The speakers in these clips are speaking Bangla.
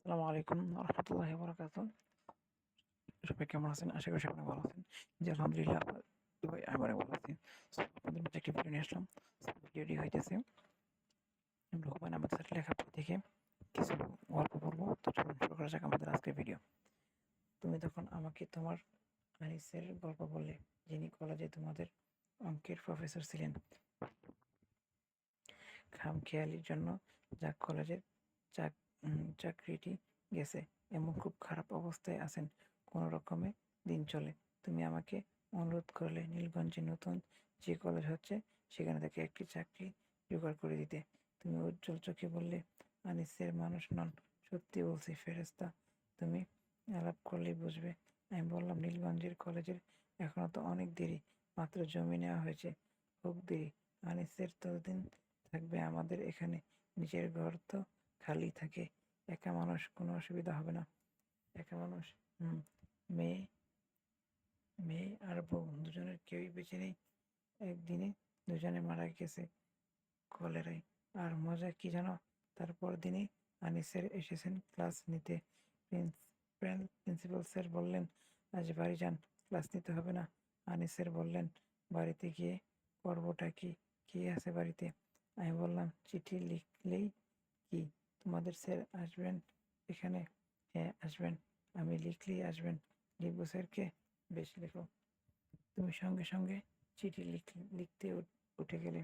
আসসালামু আলাইকুম রহমতুল্লাহি বারাকাতুহু। সবাই কেমন আছেন? আশা করি সবাই ভালো আছেন। জি, আলহামদুলিল্লাহ ভাই আমি অনেক ভালো আছি। সো আপনাদের মাঝে একটি ভিডিও নিয়ে আসলাম। সো ভিডিওটি হইতেছে হুমায়ুন আহমেদ স্যারের লেখা বই থেকে কিছু গল্প বলবো। তো চলুন শুরু করা যাক আমাদের আজকের ভিডিও। তুমি তখন আমাকে তোমার আনিসের গল্প বললে, যিনি কলেজে তোমাদের অঙ্কের প্রফেসর ছিলেন। খামখেয়ালির জন্য যা কলেজের চাকরিটি গেছে, এমন খুব খারাপ অবস্থায় আছেন, কোনো রকমে দিন চলে। তুমি আমাকে অনুরোধ করলে নীলগঞ্জে নতুন যে কলেজ হচ্ছে সেখানে থেকে একটি চাকরি জোগাড় করে দিতে। তুমি উজ্জ্বল চোখে বললে, আনিসের মানুষ নন, সত্যি বলছি ফেরেশতা, তুমি আলাপ করলেই বুঝবে। আমি বললাম, নীলগঞ্জের কলেজের এখনো তো অনেক দেরি, মাত্র জমি নেওয়া হয়েছে, খুব দেরি। আনিসের ততদিন থাকবে আমাদের এখানে, নিজের ঘর তো খালি থাকে, একা মানুষ, কোনো অসুবিধা হবে না। একা মানুষ? হুম। মেয়ে মেয়ে আর বউ দুজনের কেউই বেঁচে নেই। একদিনে দুজনে মারা গেছে কলেরায়। আর মজা কি জানো, তারপর দিনই আনিসের এসেছেন ক্লাস নিতে। প্রিন্সিপাল স্যার বললেন, আজ বাড়ি যান, ক্লাস নিতে হবে না। আনিসের বললেন, বাড়িতে গিয়ে করবোটা কি, কে আছে বাড়িতে? আমি বললাম, চিঠি লিখলেই কি, তোমাদের স্যার আসবেন এখানে? হ্যাঁ আসবেন। আমি লিখলেই আসবেন? লিখবো স্যারকে? বেশ লেখো। তুমি সঙ্গে সঙ্গে চিঠি লিখতে উঠে গেলে।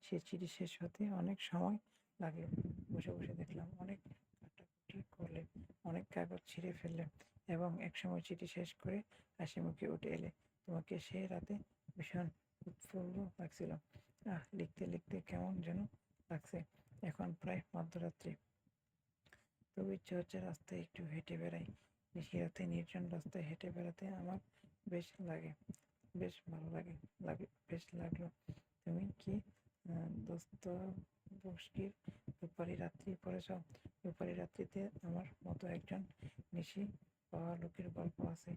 সে চিঠি শেষ হতে অনেক সময় লাগলো। বসে বসে দেখলাম অনেক কাটাকুটি করলে, অনেক কাগজ ছিঁড়ে ফেললে, এবং একসময় চিঠি শেষ করে হাসি মুখে উঠে এলে। তোমাকে সে রাতে ভীষণ উৎফুল্ল লাগছিল। লিখতে লিখতে কেমন যেন লাগছে। এখন প্রায় মধ্যরাত্রি, তবু ইচ্ছে হচ্ছে রাস্তায় একটু হেঁটে বেড়াই। নিশিরাতে নির্জন রাস্তায় হেঁটে বেড়াতে আমার বেশ লাগে, বেশ ভালো লাগে। বেশ লাগলো। তুমি কি দোস্তোয়েভস্কির রূপালী রাত্রি পড়েছ? রূপালী রাত্রিতে আমার মতো একজন নিশি পাওয়া লোকের গল্প আছে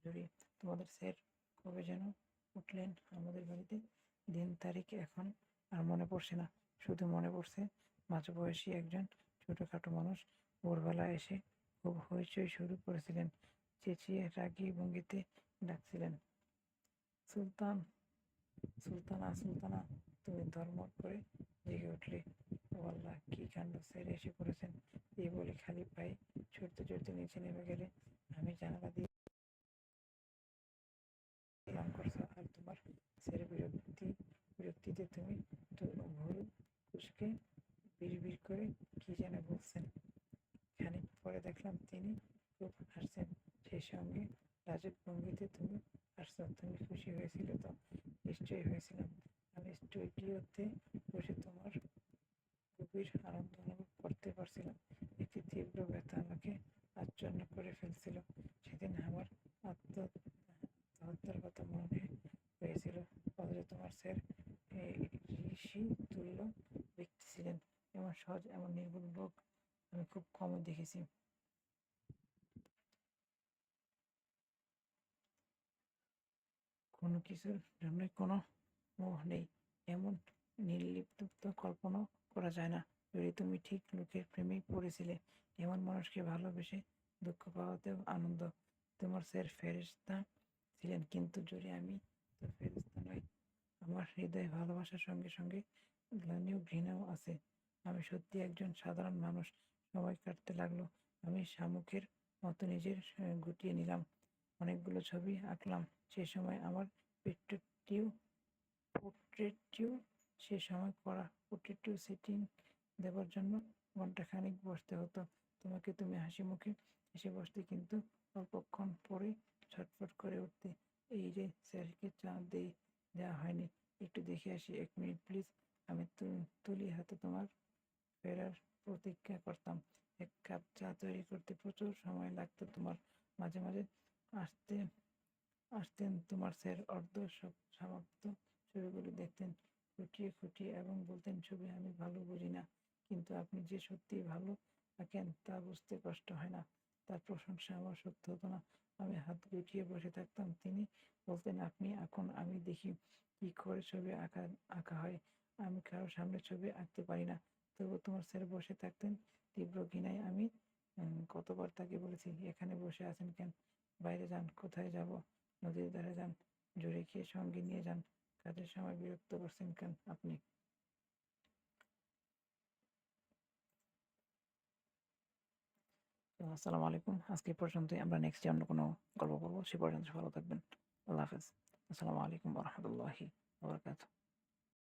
জুড়ি। তোমাদের স্যার কবে যেন উঠলেন আমাদের বাড়িতে, দিন তারিখ এখন আর মনে পড়ছে না। শুধু মনে পড়ছে মাঝবয়সী একজন ছোটখাটো মানুষ ভোরবেলা এসে খুব হইচই শুরু করেছিলেন, চেঁচিয়ে রাগী ভঙ্গিতে ডাকছিলেন, সুলতান, সুলতানা, সুলতানা। তুমি ধর্মর করে জেগে উঠলে। ও আল্লাহ, কি কাণ্ড, স্যার এসে পড়েছেন! এই বলে খালি পায়ে ছুটতে ছুটতে নিচে নেমে গেলে। আমি জানালা দিয়ে সালাম করছো, আর তোমার স্যার বিরক্তিতে তুমি তো ভুল কুসকে বিড়বিড় করে কি যেন বলছেন। খানিক পরে দেখলাম তিনি খুব হাসছেন, সেই সঙ্গে লাজুক ভঙ্গিতে। তুমি হাসছো, তুমি খুশি হয়েছিলে তো? নিশ্চয়ই হয়েছিলাম। আমি স্টুডিওতে বসে তোমার গভীর আনন্দ অনুভব করতে পারছিলাম। একটি তীব্র ব্যথা আমাকে আচ্ছন্ন করে ফেলছিল। সেদিন আমার আত্মহত্যার কথা মনে হয়েছিল, অথচ তোমার স্যার ঋষি তুল্য ব্যক্তি ছিলেন। এমন সহজ, এমন নির্ভুল লোক আমি খুব কমই দেখেছি। কোনো কিছুর জন্যই কোনো মোহ নেই, এমন নির্লিপ্ত কল্পনাও করা যায় না। যদি তুমি ঠিক লোকের প্রেমেই পড়েছিলে, এমন মানুষকে ভালোবেসে দুঃখ পাওয়াতেও আনন্দ। তোমার স্যার ফেরেশতা ছিলেন, কিন্তু যদি আমি তো ফেরেশতা নই। আমার হৃদয়ে ভালোবাসার সঙ্গে সঙ্গে গ্লানিও ঘৃণাও আছে। আমি সত্যি একজন সাধারণ মানুষ। সময় কাটতে লাগলো। আমি শামুকের মতো নিজের গুটিয়ে নিলাম। অনেকগুলো ছবি আঁকলাম। সে সময় আমার পেট্রিটিউ পোর্ট্রেটিউ সে সময় করা পোর্ট্রেটিউ সেটিং দেবার জন্য ঘন্টাখানিক বসতে হতো। তোমাকে তুমি হাসি মুখে এসে বসতে, কিন্তু অল্পক্ষণ পরে ছটফট করে উঠতে। এই রে, স্যারকে চা দেওয়া হয়নি, একটু দেখে আসি, 1 মিনিট প্লিজ। আমি তুলি হাতে তোমার ফেরার প্রতীক্ষা করতাম। 1 কাপ চা তৈরি করতে প্রচুর সময় লাগতো তোমার। মাঝে মাঝে আসতে আসতেন তোমার স্যার, অর্ধ সমাপ্ত ছবিগুলো দেখতেন খুঁটিয়ে খুঁটিয়ে, এবং বলতেন, ছবি আমি ভালো বুঝি না, কিন্তু আপনি যে সত্যিই ভালো আঁকেন তা বুঝতে কষ্ট হয় না। তার প্রশংসা আমার সহ্য হতো না। আমি হাত গুটিয়ে বসে থাকতাম। তিনি বলতেন, আপনি আঁকুন, আমি দেখি কি করে ছবি আঁকা হয়। আমি কারো সামনে ছবি আঁকতে পারি না। তবু তোমার স্যার বসে থাকতেন তীব্র ঘৃণায়। আমি কত কতবার তাকে বলেছি এখানে বসে আছেন কেন? বাইরে যান। কোথায় যাব? নদীর ধারে যান। জোরে খেয়ে সঙ্গে নিয়ে যান। কাজের সময় বিরক্ত করছেন কেন আপনি? তো আসসালামু আলাইকুম। আজকে এই পর্যন্তই। আমরা নেক্সট ডে অন্য কোনো গল্প করবো। সে পর্যন্ত ভালো থাকবেন। আল্লাহ হাফেজ। আসসালামু আলাইকুম ওয়া রাহমাতুল্লাহি ওয়া বারাকাতুহু।